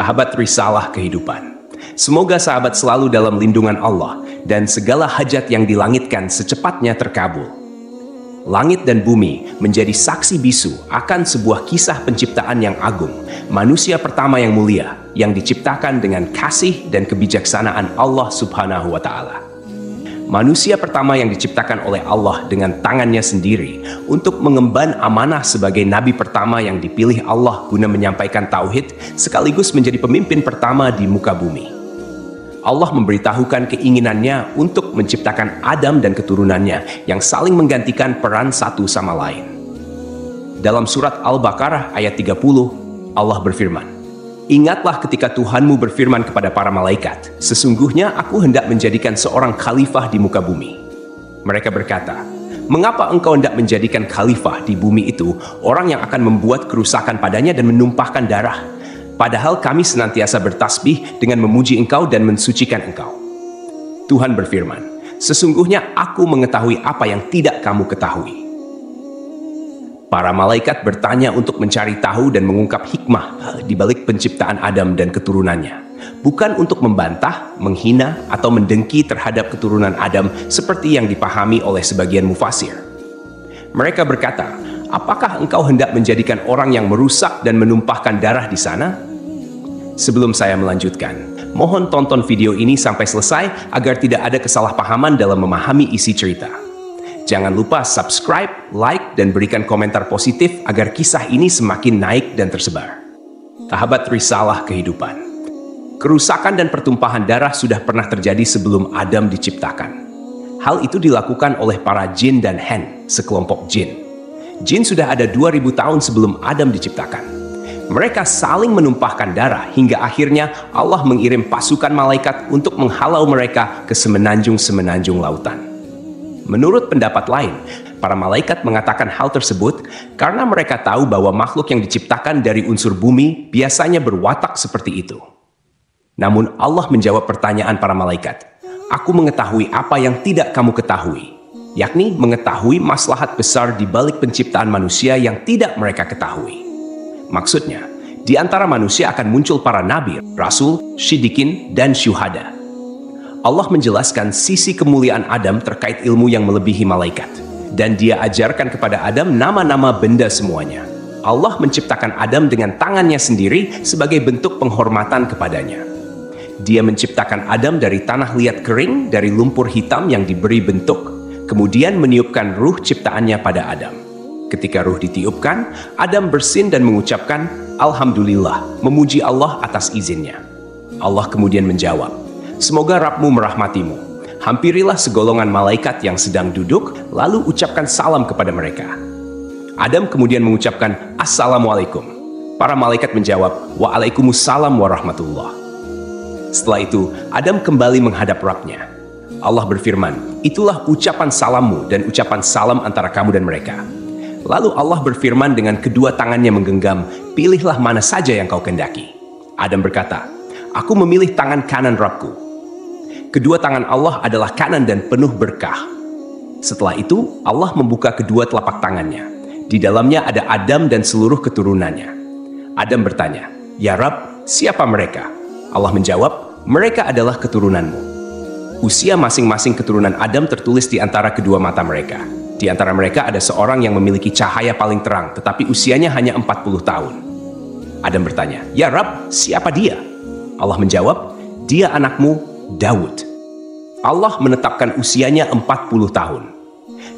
Sahabat risalah kehidupan. Semoga sahabat selalu dalam lindungan Allah dan segala hajat yang dilangitkan secepatnya terkabul. Langit dan bumi menjadi saksi bisu akan sebuah kisah penciptaan yang agung, manusia pertama yang mulia yang diciptakan dengan kasih dan kebijaksanaan Allah Subhanahu wa Ta'ala. Manusia pertama yang diciptakan oleh Allah dengan tangannya sendiri untuk mengemban amanah sebagai nabi pertama yang dipilih Allah guna menyampaikan tauhid sekaligus menjadi pemimpin pertama di muka bumi. Allah memberitahukan keinginannya untuk menciptakan Adam dan keturunannya yang saling menggantikan peran satu sama lain. Dalam surat Al-Baqarah ayat 30, Allah berfirman, "Ingatlah ketika Tuhanmu berfirman kepada para malaikat, sesungguhnya aku hendak menjadikan seorang khalifah di muka bumi." Mereka berkata, "Mengapa engkau hendak menjadikan khalifah di bumi itu orang yang akan membuat kerusakan padanya dan menumpahkan darah? Padahal kami senantiasa bertasbih dengan memuji engkau dan mensucikan engkau." Tuhan berfirman, "Sesungguhnya aku mengetahui apa yang tidak kamu ketahui." Para malaikat bertanya untuk mencari tahu dan mengungkap hikmah di balik penciptaan Adam dan keturunannya. Bukan untuk membantah, menghina, atau mendengki terhadap keturunan Adam seperti yang dipahami oleh sebagian mufasir. Mereka berkata, "Apakah engkau hendak menjadikan orang yang merusak dan menumpahkan darah di sana?" Sebelum saya melanjutkan, mohon tonton video ini sampai selesai agar tidak ada kesalahpahaman dalam memahami isi cerita. Jangan lupa subscribe, like, dan berikan komentar positif agar kisah ini semakin naik dan tersebar. Sahabat risalah kehidupan. Kerusakan dan pertumpahan darah sudah pernah terjadi sebelum Adam diciptakan. Hal itu dilakukan oleh para jin dan hen, sekelompok jin. Jin sudah ada 2000 tahun sebelum Adam diciptakan. Mereka saling menumpahkan darah hingga akhirnya Allah mengirim pasukan malaikat untuk menghalau mereka ke semenanjung-semenanjung lautan. Menurut pendapat lain, para malaikat mengatakan hal tersebut karena mereka tahu bahwa makhluk yang diciptakan dari unsur bumi biasanya berwatak seperti itu. Namun Allah menjawab pertanyaan para malaikat, "Aku mengetahui apa yang tidak kamu ketahui," yakni mengetahui maslahat besar di balik penciptaan manusia yang tidak mereka ketahui. Maksudnya, di antara manusia akan muncul para nabi, rasul, syidikin, dan syuhada. Allah menjelaskan sisi kemuliaan Adam terkait ilmu yang melebihi malaikat. Dan dia ajarkan kepada Adam nama-nama benda semuanya. Allah menciptakan Adam dengan tangannya sendiri sebagai bentuk penghormatan kepadanya. Dia menciptakan Adam dari tanah liat kering, dari lumpur hitam yang diberi bentuk. Kemudian meniupkan ruh ciptaannya pada Adam. Ketika ruh ditiupkan, Adam bersin dan mengucapkan, "Alhamdulillah," memuji Allah atas izinnya. Allah kemudian menjawab, "Semoga Rabbmu merahmatimu. Hampirilah segolongan malaikat yang sedang duduk, lalu ucapkan salam kepada mereka." Adam kemudian mengucapkan, "Assalamualaikum." Para malaikat menjawab, "Waalaikumsalam warahmatullah." Setelah itu, Adam kembali menghadap Rabbnya. Allah berfirman, "Itulah ucapan salammu dan ucapan salam antara kamu dan mereka." Lalu Allah berfirman dengan kedua tangannya menggenggam, "Pilihlah mana saja yang kau kendaki." Adam berkata, "Aku memilih tangan kanan Rabbku." Kedua tangan Allah adalah kanan dan penuh berkah. Setelah itu, Allah membuka kedua telapak tangannya. Di dalamnya ada Adam dan seluruh keturunannya. Adam bertanya, "Ya Rabb, siapa mereka?" Allah menjawab, "Mereka adalah keturunanmu." Usia masing-masing keturunan Adam tertulis di antara kedua mata mereka. Di antara mereka ada seorang yang memiliki cahaya paling terang, tetapi usianya hanya 40 tahun. Adam bertanya, "Ya Rabb, siapa dia?" Allah menjawab, "Dia anakmu, Daud." Allah menetapkan usianya 40 tahun.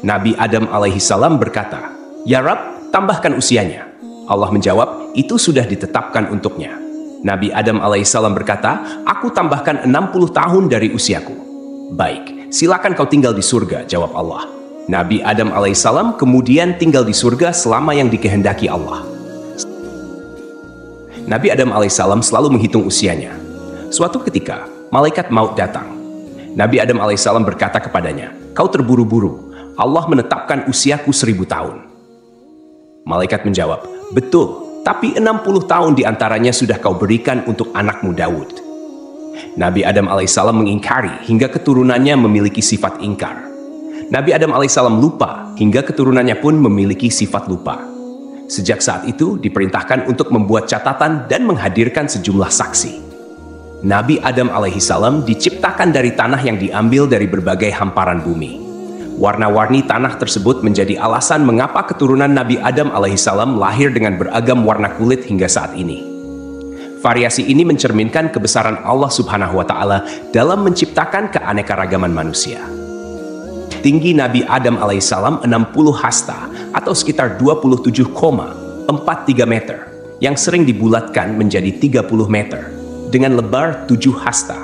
Nabi Adam alaihissalam berkata, "Ya Rabb, tambahkan usianya." Allah menjawab, "Itu sudah ditetapkan untuknya." Nabi Adam alaihissalam berkata, "Aku tambahkan 60 tahun dari usiaku." "Baik, silakan kau tinggal di surga," jawab Allah. Nabi Adam alaihissalam kemudian tinggal di surga selama yang dikehendaki Allah. Nabi Adam alaihissalam selalu menghitung usianya. Suatu ketika, malaikat maut datang. Nabi Adam alaihissalam berkata kepadanya, "Kau terburu-buru. Allah menetapkan usiaku 1000 tahun." Malaikat menjawab, "Betul, tapi 60 tahun diantaranya sudah kau berikan untuk anakmu Daud." Nabi Adam alaihissalam mengingkari hingga keturunannya memiliki sifat ingkar. Nabi Adam alaihissalam lupa hingga keturunannya pun memiliki sifat lupa. Sejak saat itu diperintahkan untuk membuat catatan dan menghadirkan sejumlah saksi. Nabi Adam alaihissalam diciptakan dari tanah yang diambil dari berbagai hamparan bumi. Warna-warni tanah tersebut menjadi alasan mengapa keturunan Nabi Adam alaihissalam lahir dengan beragam warna kulit hingga saat ini. Variasi ini mencerminkan kebesaran Allah Subhanahu wa Ta'ala dalam menciptakan keanekaragaman manusia. Tinggi Nabi Adam alaihissalam 60 hasta atau sekitar 27,43 meter yang sering dibulatkan menjadi 30 meter dengan lebar 7 hasta.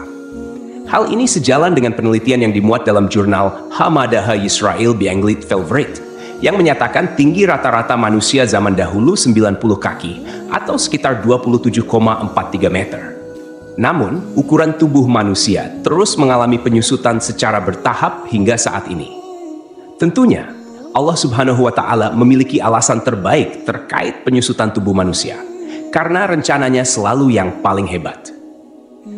Hal ini sejalan dengan penelitian yang dimuat dalam jurnal Hamadaha Yisrael Beanglit Favorite yang menyatakan tinggi rata-rata manusia zaman dahulu 90 kaki atau sekitar 27,43 meter. Namun, ukuran tubuh manusia terus mengalami penyusutan secara bertahap hingga saat ini. Tentunya, Allah Subhanahu wa Ta'ala memiliki alasan terbaik terkait penyusutan tubuh manusia, karena rencananya selalu yang paling hebat.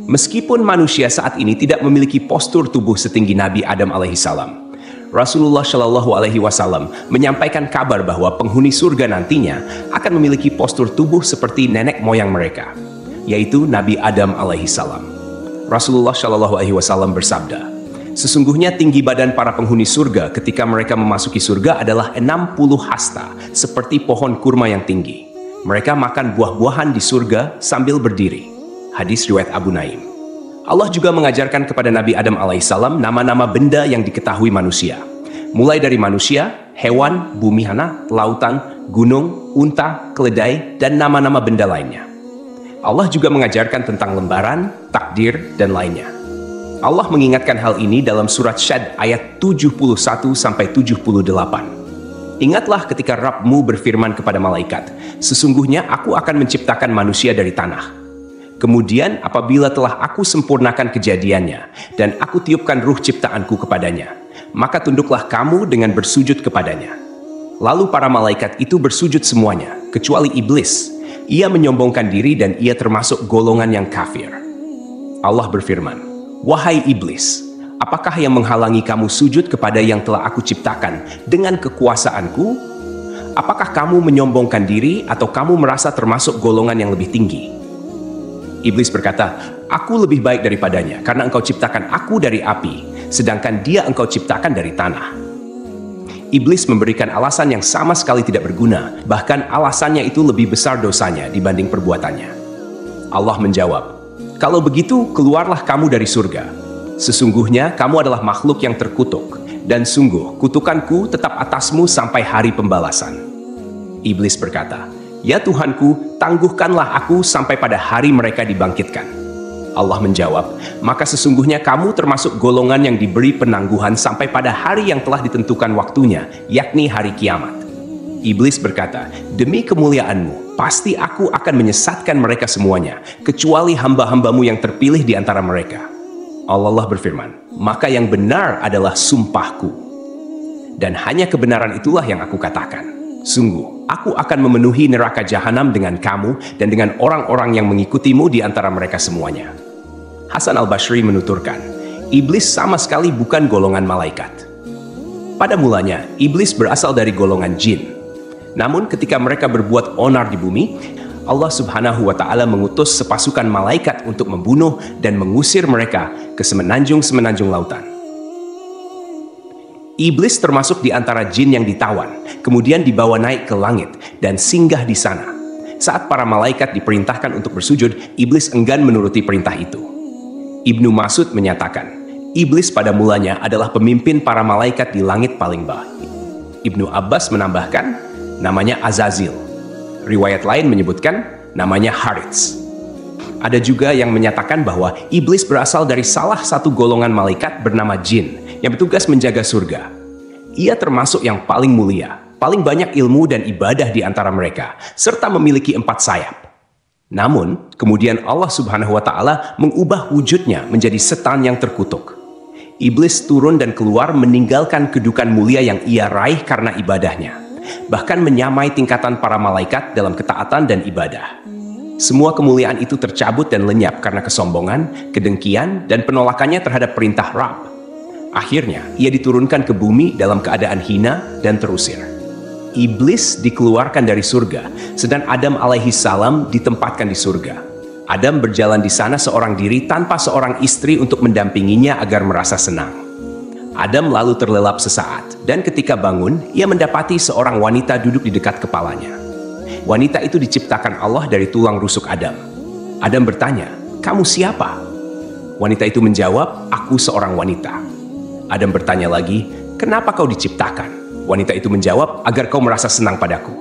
Meskipun manusia saat ini tidak memiliki postur tubuh setinggi Nabi Adam alaihissalam, Rasulullah Shallallahu alaihi wasallam menyampaikan kabar bahwa penghuni surga nantinya akan memiliki postur tubuh seperti nenek moyang mereka, yaitu Nabi Adam alaihissalam. Rasulullah Shallallahu alaihi wasallam bersabda, "Sesungguhnya tinggi badan para penghuni surga ketika mereka memasuki surga adalah 60 hasta, seperti pohon kurma yang tinggi. Mereka makan buah-buahan di surga sambil berdiri." Hadis riwayat Abu Naim. Allah juga mengajarkan kepada Nabi Adam alaihissalam nama-nama benda yang diketahui manusia. Mulai dari manusia, hewan, bumi hana, lautan, gunung, unta, keledai, dan nama-nama benda lainnya. Allah juga mengajarkan tentang lembaran, takdir, dan lainnya. Allah mengingatkan hal ini dalam surat Syad ayat 71-78. Ingatlah ketika Rabb-mu berfirman kepada malaikat, "Sesungguhnya aku akan menciptakan manusia dari tanah. Kemudian apabila telah aku sempurnakan kejadiannya dan aku tiupkan ruh ciptaanku kepadanya, maka tunduklah kamu dengan bersujud kepadanya." Lalu para malaikat itu bersujud semuanya, kecuali iblis. Ia menyombongkan diri dan ia termasuk golongan yang kafir. Allah berfirman, "Wahai iblis, apakah yang menghalangi kamu sujud kepada yang telah aku ciptakan dengan kekuasaanku? Apakah kamu menyombongkan diri atau kamu merasa termasuk golongan yang lebih tinggi?" Iblis berkata, "Aku lebih baik daripadanya, karena engkau ciptakan aku dari api, sedangkan dia engkau ciptakan dari tanah." Iblis memberikan alasan yang sama sekali tidak berguna, bahkan alasannya itu lebih besar dosanya dibanding perbuatannya. Allah menjawab, "Kalau begitu, keluarlah kamu dari surga. Sesungguhnya kamu adalah makhluk yang terkutuk, dan sungguh kutukanku tetap atasmu sampai hari pembalasan." Iblis berkata, "Ya Tuhanku, tangguhkanlah aku sampai pada hari mereka dibangkitkan." Allah menjawab, "Maka sesungguhnya kamu termasuk golongan yang diberi penangguhan sampai pada hari yang telah ditentukan waktunya, yakni hari kiamat." Iblis berkata, "Demi kemuliaanmu, pasti aku akan menyesatkan mereka semuanya, kecuali hamba-hambamu yang terpilih di antara mereka." Allah berfirman, "Maka yang benar adalah sumpahku. Dan hanya kebenaran itulah yang aku katakan. Sungguh, aku akan memenuhi neraka jahanam dengan kamu dan dengan orang-orang yang mengikutimu di antara mereka semuanya." Hasan al-Basri menuturkan, iblis sama sekali bukan golongan malaikat. Pada mulanya, iblis berasal dari golongan jin. Namun ketika mereka berbuat onar di bumi, Allah Subhanahu wa Ta'ala mengutus sepasukan malaikat untuk membunuh dan mengusir mereka ke semenanjung-semenanjung lautan. Iblis termasuk di antara jin yang ditawan, kemudian dibawa naik ke langit dan singgah di sana. Saat para malaikat diperintahkan untuk bersujud, iblis enggan menuruti perintah itu. Ibnu Mas'ud menyatakan, iblis pada mulanya adalah pemimpin para malaikat di langit paling bawah. Ibnu Abbas menambahkan, namanya Azazil. Riwayat lain menyebutkan, namanya Harits. Ada juga yang menyatakan bahwa iblis berasal dari salah satu golongan malaikat bernama jin yang bertugas menjaga surga. Ia termasuk yang paling mulia, paling banyak ilmu dan ibadah di antara mereka, serta memiliki 4 sayap. Namun, kemudian Allah Subhanahu wa Ta'ala mengubah wujudnya menjadi setan yang terkutuk. Iblis turun dan keluar meninggalkan kedudukan mulia yang ia raih karena ibadahnya, bahkan menyamai tingkatan para malaikat dalam ketaatan dan ibadah. Semua kemuliaan itu tercabut dan lenyap karena kesombongan, kedengkian, dan penolakannya terhadap perintah Rabb. Akhirnya, ia diturunkan ke bumi dalam keadaan hina dan terusir. Iblis dikeluarkan dari surga, sedang Adam alaihi salam ditempatkan di surga. Adam berjalan di sana seorang diri tanpa seorang istri untuk mendampinginya agar merasa senang. Adam lalu terlelap sesaat, dan ketika bangun, ia mendapati seorang wanita duduk di dekat kepalanya. Wanita itu diciptakan Allah dari tulang rusuk Adam. Adam bertanya, "Kamu siapa?" Wanita itu menjawab, "Aku seorang wanita." Adam bertanya lagi, "Kenapa kau diciptakan?" Wanita itu menjawab, "Agar kau merasa senang padaku."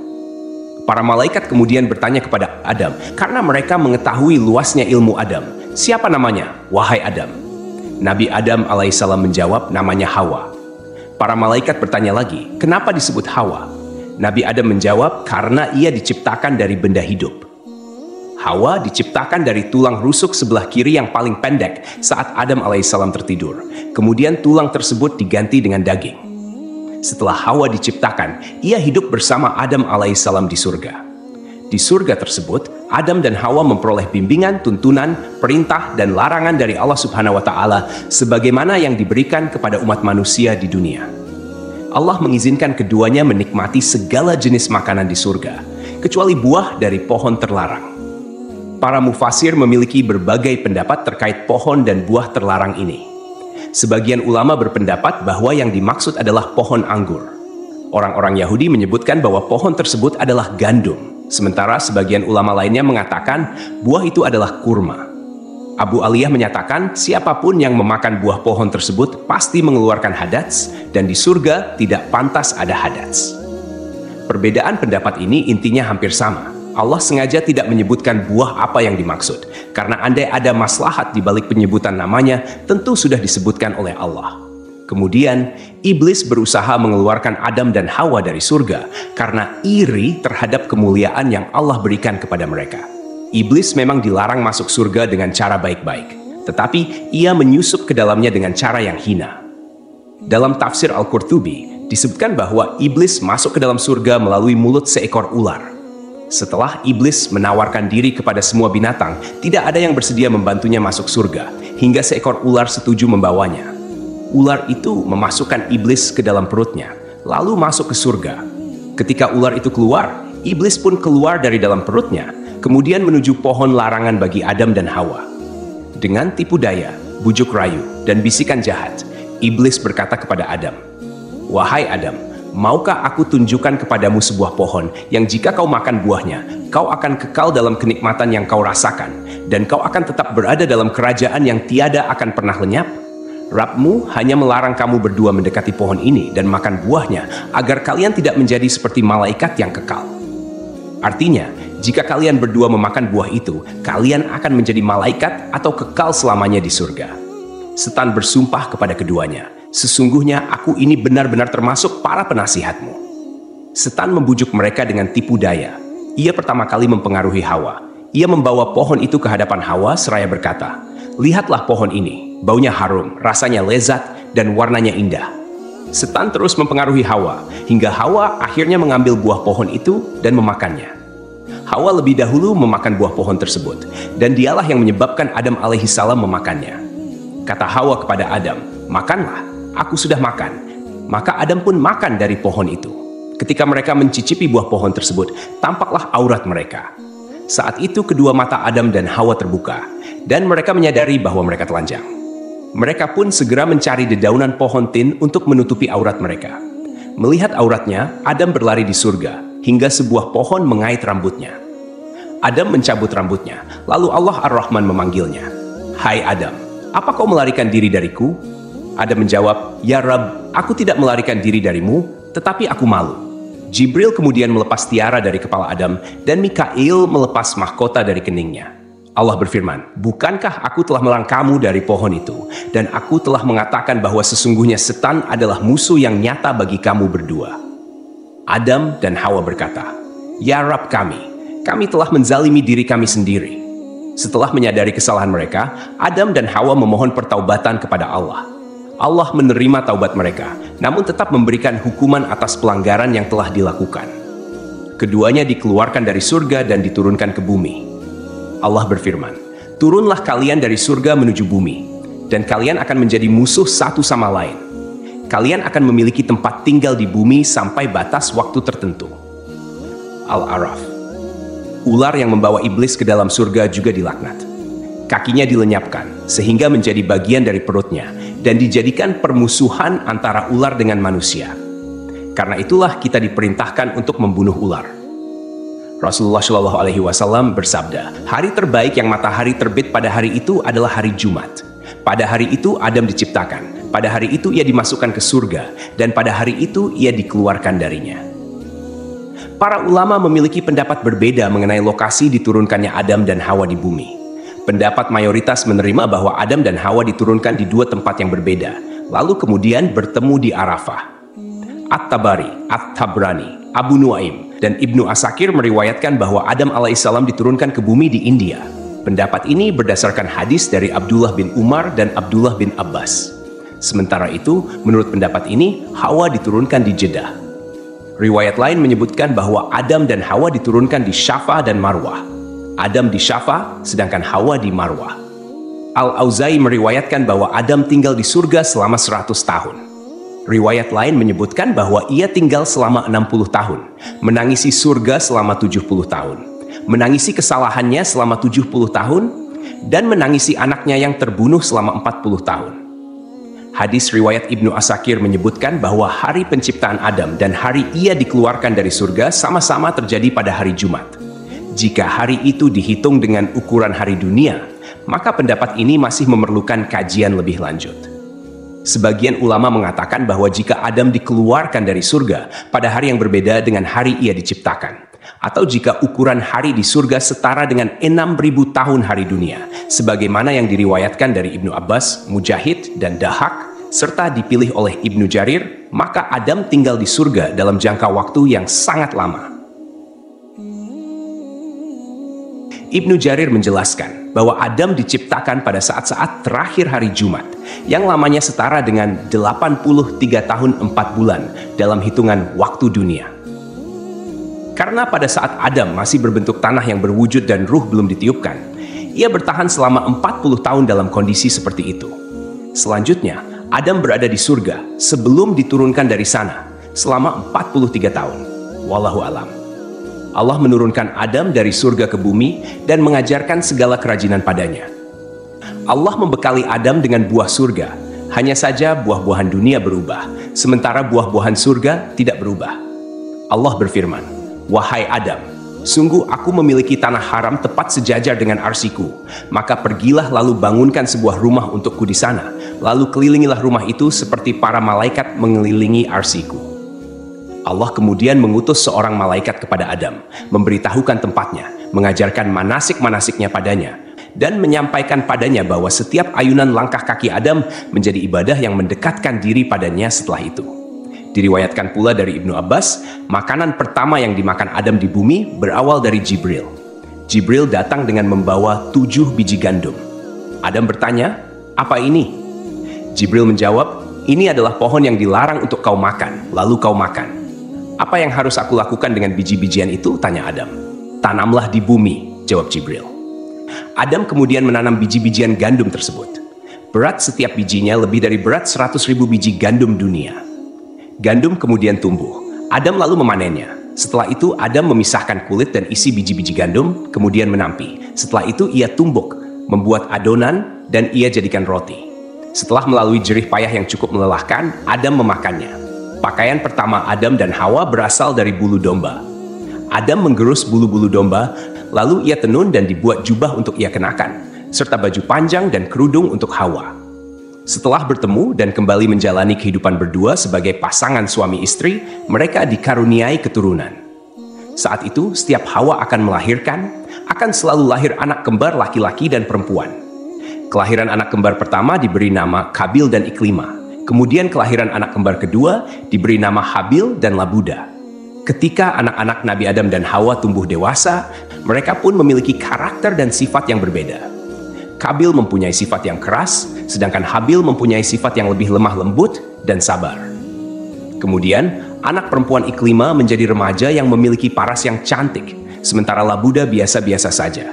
Para malaikat kemudian bertanya kepada Adam, karena mereka mengetahui luasnya ilmu Adam, "Siapa namanya, wahai Adam?" Nabi Adam alaihissalam menjawab, "Namanya Hawa." Para malaikat bertanya lagi, "Kenapa disebut Hawa?" Nabi Adam menjawab, "Karena ia diciptakan dari benda hidup." Hawa diciptakan dari tulang rusuk sebelah kiri yang paling pendek saat Adam alaihissalam tertidur. Kemudian tulang tersebut diganti dengan daging. Setelah Hawa diciptakan, ia hidup bersama Adam alaihissalam di surga. Di surga tersebut, Adam dan Hawa memperoleh bimbingan, tuntunan, perintah, dan larangan dari Allah Subhanahu wa Ta'ala, sebagaimana yang diberikan kepada umat manusia di dunia. Allah mengizinkan keduanya menikmati segala jenis makanan di surga, kecuali buah dari pohon terlarang. Para mufasir memiliki berbagai pendapat terkait pohon dan buah terlarang ini. Sebagian ulama berpendapat bahwa yang dimaksud adalah pohon anggur. Orang-orang Yahudi menyebutkan bahwa pohon tersebut adalah gandum, sementara sebagian ulama lainnya mengatakan buah itu adalah kurma. Abu Aliyah menyatakan siapapun yang memakan buah pohon tersebut pasti mengeluarkan hadats, dan di surga tidak pantas ada hadats. Perbedaan pendapat ini intinya hampir sama. Allah sengaja tidak menyebutkan buah apa yang dimaksud, karena andai ada maslahat di balik penyebutan namanya, tentu sudah disebutkan oleh Allah. Kemudian, iblis berusaha mengeluarkan Adam dan Hawa dari surga karena iri terhadap kemuliaan yang Allah berikan kepada mereka. Iblis memang dilarang masuk surga dengan cara baik-baik, tetapi ia menyusup ke dalamnya dengan cara yang hina. Dalam tafsir Al-Qurtubi, disebutkan bahwa iblis masuk ke dalam surga melalui mulut seekor ular. Setelah iblis menawarkan diri kepada semua binatang, tidak ada yang bersedia membantunya masuk surga, hingga seekor ular setuju membawanya. Ular itu memasukkan iblis ke dalam perutnya, lalu masuk ke surga. Ketika ular itu keluar, iblis pun keluar dari dalam perutnya, kemudian menuju pohon larangan bagi Adam dan Hawa. Dengan tipu daya, bujuk rayu, dan bisikan jahat, iblis berkata kepada Adam, "Wahai Adam, maukah aku tunjukkan kepadamu sebuah pohon yang jika kau makan buahnya, kau akan kekal dalam kenikmatan yang kau rasakan, dan kau akan tetap berada dalam kerajaan yang tiada akan pernah lenyap? Rabbmu hanya melarang kamu berdua mendekati pohon ini dan makan buahnya, agar kalian tidak menjadi seperti malaikat yang kekal." Artinya, jika kalian berdua memakan buah itu, kalian akan menjadi malaikat atau kekal selamanya di surga. Setan bersumpah kepada keduanya, "Sesungguhnya aku ini benar-benar termasuk para penasihatmu." Setan membujuk mereka dengan tipu daya. Ia pertama kali mempengaruhi Hawa. Ia membawa pohon itu ke hadapan Hawa seraya berkata, "Lihatlah pohon ini, baunya harum, rasanya lezat, dan warnanya indah." Setan terus mempengaruhi Hawa, hingga Hawa akhirnya mengambil buah pohon itu dan memakannya. Hawa lebih dahulu memakan buah pohon tersebut, dan dialah yang menyebabkan Adam alaihissalam memakannya. Kata Hawa kepada Adam, "Makanlah, aku sudah makan." Maka Adam pun makan dari pohon itu. Ketika mereka mencicipi buah pohon tersebut, tampaklah aurat mereka. Saat itu kedua mata Adam dan Hawa terbuka, dan mereka menyadari bahwa mereka telanjang. Mereka pun segera mencari dedaunan pohon tin untuk menutupi aurat mereka. Melihat auratnya, Adam berlari di surga, hingga sebuah pohon mengait rambutnya. Adam mencabut rambutnya, lalu Allah Ar-Rahman memanggilnya, "Hai Adam, apa kau melarikan diri dariku?" Adam menjawab, "Ya Rabb, aku tidak melarikan diri darimu, tetapi aku malu." Jibril kemudian melepas tiara dari kepala Adam, dan Mikail melepas mahkota dari keningnya. Allah berfirman, "Bukankah aku telah melarang kamu dari pohon itu, dan aku telah mengatakan bahwa sesungguhnya setan adalah musuh yang nyata bagi kamu berdua?" Adam dan Hawa berkata, "Ya Rabb kami telah menzalimi diri kami sendiri." Setelah menyadari kesalahan mereka, Adam dan Hawa memohon pertaubatan kepada Allah. Allah menerima taubat mereka, namun tetap memberikan hukuman atas pelanggaran yang telah dilakukan. Keduanya dikeluarkan dari surga dan diturunkan ke bumi. Allah berfirman, "Turunlah kalian dari surga menuju bumi, dan kalian akan menjadi musuh satu sama lain. Kalian akan memiliki tempat tinggal di bumi sampai batas waktu tertentu. Al-A'raf. Ular yang membawa iblis ke dalam surga juga dilaknat. Kakinya dilenyapkan sehingga menjadi bagian dari perutnya dan dijadikan permusuhan antara ular dengan manusia. Karena itulah kita diperintahkan untuk membunuh ular. Rasulullah Shallallahu Alaihi Wasallam bersabda, hari terbaik yang matahari terbit pada hari itu adalah hari Jumat. Pada hari itu Adam diciptakan, pada hari itu ia dimasukkan ke surga, dan pada hari itu ia dikeluarkan darinya. Para ulama memiliki pendapat berbeda mengenai lokasi diturunkannya Adam dan Hawa di bumi. Pendapat mayoritas menerima bahwa Adam dan Hawa diturunkan di dua tempat yang berbeda, lalu kemudian bertemu di Arafah. At-Tabari, At-Tabrani, Abu Nuaim, dan Ibnu Asakir meriwayatkan bahwa Adam alaihissalam diturunkan ke bumi di India. Pendapat ini berdasarkan hadis dari Abdullah bin Umar dan Abdullah bin Abbas. Sementara itu, menurut pendapat ini, Hawa diturunkan di Jeddah. Riwayat lain menyebutkan bahwa Adam dan Hawa diturunkan di Syafa dan Marwah. Adam di Syafa, sedangkan Hawa di Marwah. Al-Auza'i meriwayatkan bahwa Adam tinggal di surga selama 100 tahun. Riwayat lain menyebutkan bahwa ia tinggal selama 60 tahun, menangisi surga selama 70 tahun, menangisi kesalahannya selama 70 tahun, dan menangisi anaknya yang terbunuh selama 40 tahun. Hadis riwayat Ibnu Asakir menyebutkan bahwa hari penciptaan Adam dan hari ia dikeluarkan dari surga sama-sama terjadi pada hari Jumat. Jika hari itu dihitung dengan ukuran hari dunia, maka pendapat ini masih memerlukan kajian lebih lanjut. Sebagian ulama mengatakan bahwa jika Adam dikeluarkan dari surga pada hari yang berbeda dengan hari ia diciptakan, atau jika ukuran hari di surga setara dengan 6.000 tahun hari dunia, sebagaimana yang diriwayatkan dari Ibnu Abbas, Mujahid, dan Dahak, serta dipilih oleh Ibnu Jarir, maka Adam tinggal di surga dalam jangka waktu yang sangat lama. Ibnu Jarir menjelaskan bahwa Adam diciptakan pada saat-saat terakhir hari Jumat, yang lamanya setara dengan 83 tahun 4 bulan dalam hitungan waktu dunia. Karena pada saat Adam masih berbentuk tanah yang berwujud dan ruh belum ditiupkan, ia bertahan selama 40 tahun dalam kondisi seperti itu. Selanjutnya, Adam berada di surga sebelum diturunkan dari sana selama 43 tahun. Wallahu alam. Allah menurunkan Adam dari surga ke bumi dan mengajarkan segala kerajinan padanya. Allah membekali Adam dengan buah surga, hanya saja buah-buahan dunia berubah, sementara buah-buahan surga tidak berubah. Allah berfirman, "Wahai Adam, sungguh aku memiliki tanah haram tepat sejajar dengan arsiku, maka pergilah lalu bangunkan sebuah rumah untukku di sana, lalu kelilingilah rumah itu seperti para malaikat mengelilingi arsiku." Allah kemudian mengutus seorang malaikat kepada Adam, memberitahukan tempatnya, mengajarkan manasik-manasiknya padanya, dan menyampaikan padanya bahwa setiap ayunan langkah kaki Adam menjadi ibadah yang mendekatkan diri padanya setelah itu. Diriwayatkan pula dari Ibnu Abbas, makanan pertama yang dimakan Adam di bumi berawal dari Jibril. Jibril datang dengan membawa 7 biji gandum. Adam bertanya, "Apa ini?" Jibril menjawab, "Ini adalah pohon yang dilarang untuk kau makan, lalu kau makan." "Apa yang harus aku lakukan dengan biji-bijian itu?" tanya Adam. "Tanamlah di bumi," jawab Jibril. Adam kemudian menanam biji-bijian gandum tersebut. Berat setiap bijinya lebih dari berat 100.000 biji gandum dunia. Gandum kemudian tumbuh. Adam lalu memanennya. Setelah itu Adam memisahkan kulit dan isi biji-biji gandum, kemudian menampi. Setelah itu ia tumbuk, membuat adonan, dan ia jadikan roti. Setelah melalui jerih payah yang cukup melelahkan, Adam memakannya. Pakaian pertama Adam dan Hawa berasal dari bulu domba. Adam menggerus bulu-bulu domba, lalu ia tenun dan dibuat jubah untuk ia kenakan, serta baju panjang dan kerudung untuk Hawa. Setelah bertemu dan kembali menjalani kehidupan berdua sebagai pasangan suami istri, mereka dikaruniai keturunan. Saat itu, setiap Hawa akan melahirkan, akan selalu lahir anak kembar laki-laki dan perempuan. Kelahiran anak kembar pertama diberi nama Kabil dan Iklima. Kemudian kelahiran anak kembar kedua diberi nama Habil dan Labuda. Ketika anak-anak Nabi Adam dan Hawa tumbuh dewasa, mereka pun memiliki karakter dan sifat yang berbeda. Kabil mempunyai sifat yang keras, sedangkan Habil mempunyai sifat yang lebih lemah lembut dan sabar. Kemudian, anak perempuan Iklima menjadi remaja yang memiliki paras yang cantik, sementara Labuda biasa-biasa saja.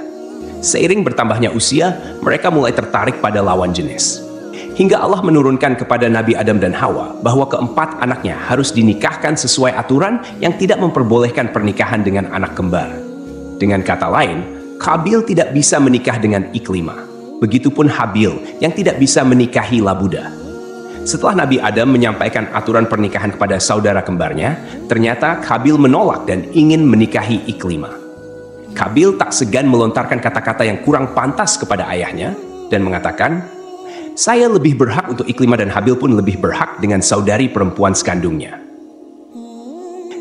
Seiring bertambahnya usia, mereka mulai tertarik pada lawan jenis. Hingga Allah menurunkan kepada Nabi Adam dan Hawa bahwa keempat anaknya harus dinikahkan sesuai aturan yang tidak memperbolehkan pernikahan dengan anak kembar. Dengan kata lain, Qabil tidak bisa menikah dengan Iklimah. Begitupun Habil yang tidak bisa menikahi Labuda. Setelah Nabi Adam menyampaikan aturan pernikahan kepada saudara kembarnya, ternyata Qabil menolak dan ingin menikahi Iklimah. Qabil tak segan melontarkan kata-kata yang kurang pantas kepada ayahnya dan mengatakan, "Saya lebih berhak untuk Iklimah dan Habil pun lebih berhak dengan saudari perempuan sekandungnya."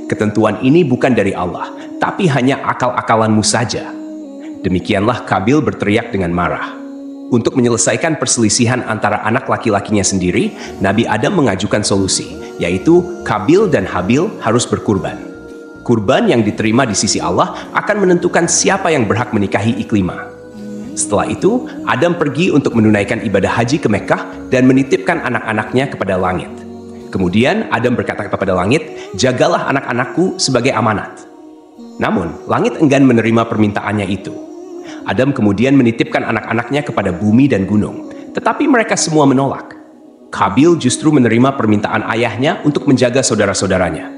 Ketentuan ini bukan dari Allah, tapi hanya akal-akalanmu saja. Demikianlah Qabil berteriak dengan marah. Untuk menyelesaikan perselisihan antara anak laki-lakinya sendiri, Nabi Adam mengajukan solusi, yaitu Qabil dan Habil harus berkurban. Kurban yang diterima di sisi Allah akan menentukan siapa yang berhak menikahi Iklimah. Setelah itu, Adam pergi untuk menunaikan ibadah haji ke Mekkah dan menitipkan anak-anaknya kepada langit. Kemudian Adam berkata kepada langit, "Jagalah anak-anakku sebagai amanat." Namun, langit enggan menerima permintaannya itu. Adam kemudian menitipkan anak-anaknya kepada bumi dan gunung, tetapi mereka semua menolak. Qabil justru menerima permintaan ayahnya untuk menjaga saudara-saudaranya.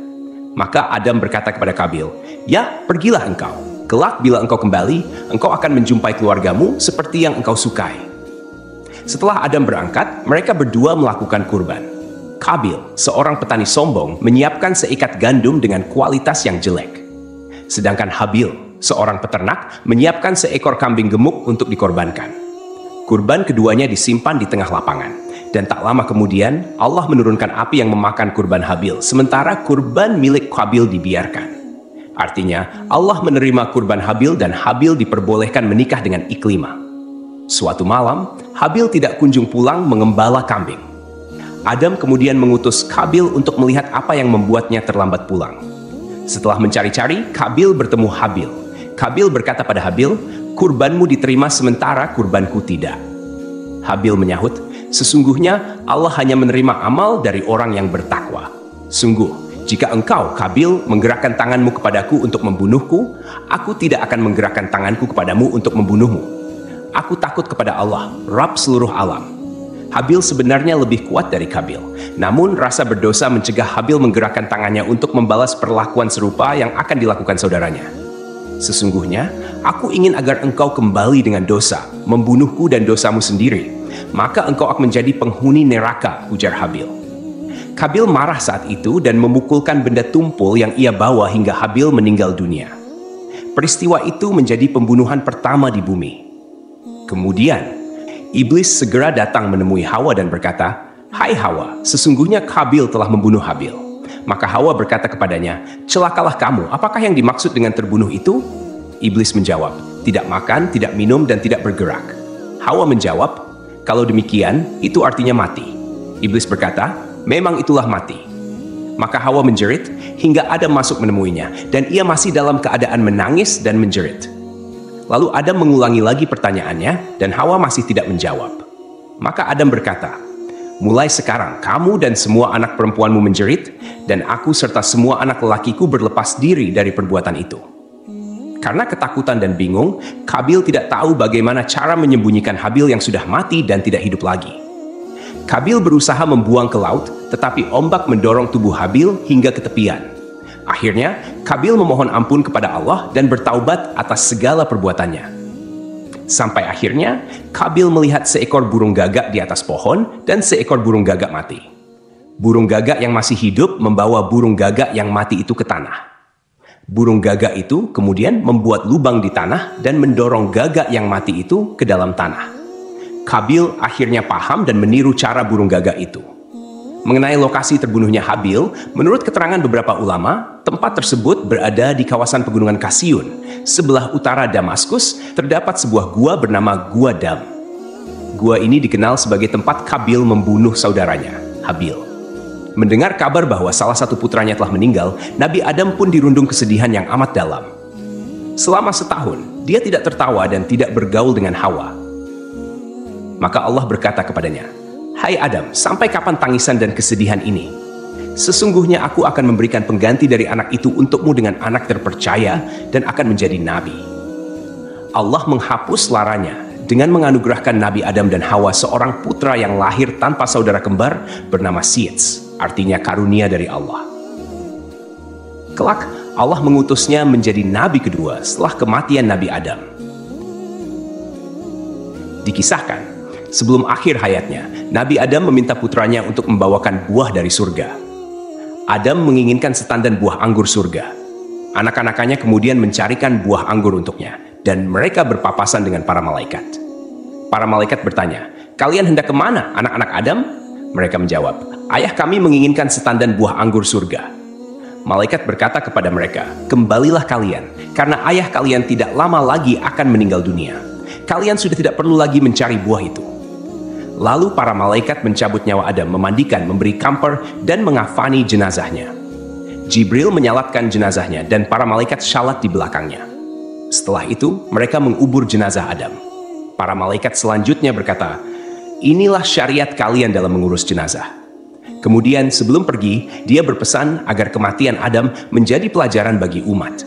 Maka Adam berkata kepada Qabil, "Ya, pergilah engkau. Kelak bila engkau kembali, engkau akan menjumpai keluargamu seperti yang engkau sukai." Setelah Adam berangkat, mereka berdua melakukan kurban. Qabil, seorang petani sombong, menyiapkan seikat gandum dengan kualitas yang jelek. Sedangkan Habil, seorang peternak, menyiapkan seekor kambing gemuk untuk dikorbankan. Kurban keduanya disimpan di tengah lapangan. Dan tak lama kemudian, Allah menurunkan api yang memakan kurban Habil, sementara kurban milik Qabil dibiarkan. Artinya, Allah menerima kurban Habil dan Habil diperbolehkan menikah dengan Iklimah. Suatu malam, Habil tidak kunjung pulang mengembala kambing. Adam kemudian mengutus Qabil untuk melihat apa yang membuatnya terlambat pulang. Setelah mencari-cari, Qabil bertemu Habil. Qabil berkata pada Habil, "Kurbanmu diterima sementara kurbanku tidak." Habil menyahut, "Sesungguhnya Allah hanya menerima amal dari orang yang bertakwa. Sungguh, jika engkau, Qabil, menggerakkan tanganmu kepadaku untuk membunuhku, aku tidak akan menggerakkan tanganku kepadamu untuk membunuhmu. Aku takut kepada Allah, Rabb seluruh alam." Habil sebenarnya lebih kuat dari Qabil, namun rasa berdosa mencegah Habil menggerakkan tangannya untuk membalas perlakuan serupa yang akan dilakukan saudaranya. "Sesungguhnya, aku ingin agar engkau kembali dengan dosa, membunuhku dan dosamu sendiri. Maka engkau akan menjadi penghuni neraka," ujar Habil. Qabil marah saat itu dan memukulkan benda tumpul yang ia bawa hingga Habil meninggal dunia. Peristiwa itu menjadi pembunuhan pertama di bumi. Kemudian, Iblis segera datang menemui Hawa dan berkata, "Hai Hawa, sesungguhnya Qabil telah membunuh Habil." Maka Hawa berkata kepadanya, "Celakalah kamu, apakah yang dimaksud dengan terbunuh itu?" Iblis menjawab, "Tidak makan, tidak minum, dan tidak bergerak." Hawa menjawab, "Kalau demikian, itu artinya mati." Iblis berkata, "Memang itulah mati." Maka Hawa menjerit hingga Adam masuk menemuinya, dan ia masih dalam keadaan menangis dan menjerit. Lalu Adam mengulangi lagi pertanyaannya, dan Hawa masih tidak menjawab. Maka Adam berkata, "Mulai sekarang kamu dan semua anak perempuanmu menjerit, dan aku serta semua anak lelakiku berlepas diri dari perbuatan itu." Karena ketakutan dan bingung, Qabil tidak tahu bagaimana cara menyembunyikan Habil yang sudah mati dan tidak hidup lagi. Qabil berusaha membuang ke laut, tetapi ombak mendorong tubuh Habil hingga ke tepian. Akhirnya, Qabil memohon ampun kepada Allah dan bertaubat atas segala perbuatannya. Sampai akhirnya, Qabil melihat seekor burung gagak di atas pohon dan seekor burung gagak mati. Burung gagak yang masih hidup membawa burung gagak yang mati itu ke tanah. Burung gagak itu kemudian membuat lubang di tanah dan mendorong gagak yang mati itu ke dalam tanah. Qabil akhirnya paham dan meniru cara burung gagak itu. Mengenai lokasi terbunuhnya Habil, menurut keterangan beberapa ulama, tempat tersebut berada di kawasan pegunungan Kasiyun. Sebelah utara Damaskus terdapat sebuah gua bernama Gua Dam. Gua ini dikenal sebagai tempat Qabil membunuh saudaranya, Habil. Mendengar kabar bahwa salah satu putranya telah meninggal, Nabi Adam pun dirundung kesedihan yang amat dalam. Selama setahun, dia tidak tertawa dan tidak bergaul dengan Hawa. Maka Allah berkata kepadanya, "Hai Adam, sampai kapan tangisan dan kesedihan ini? Sesungguhnya aku akan memberikan pengganti dari anak itu untukmu dengan anak terpercaya dan akan menjadi nabi." Allah menghapus laranya dengan menganugerahkan Nabi Adam dan Hawa seorang putra yang lahir tanpa saudara kembar bernama Sits, artinya karunia dari Allah. Kelak, Allah mengutusnya menjadi nabi kedua setelah kematian Nabi Adam. Dikisahkan, sebelum akhir hayatnya, Nabi Adam meminta putranya untuk membawakan buah dari surga. Adam menginginkan setandan buah anggur surga. Anak-anakannya kemudian mencarikan buah anggur untuknya, dan mereka berpapasan dengan para malaikat. Para malaikat bertanya, "Kalian hendak kemana, anak-anak Adam?" Mereka menjawab, "Ayah kami menginginkan setandan buah anggur surga." Malaikat berkata kepada mereka, "Kembalilah kalian, karena ayah kalian tidak lama lagi akan meninggal dunia. Kalian sudah tidak perlu lagi mencari buah itu." Lalu para malaikat mencabut nyawa Adam, memandikan, memberi kamper, dan mengafani jenazahnya. Jibril menyalatkan jenazahnya, dan para malaikat salat di belakangnya. Setelah itu, mereka mengubur jenazah Adam. Para malaikat selanjutnya berkata, "Inilah syariat kalian dalam mengurus jenazah." Kemudian sebelum pergi, dia berpesan agar kematian Adam menjadi pelajaran bagi umat.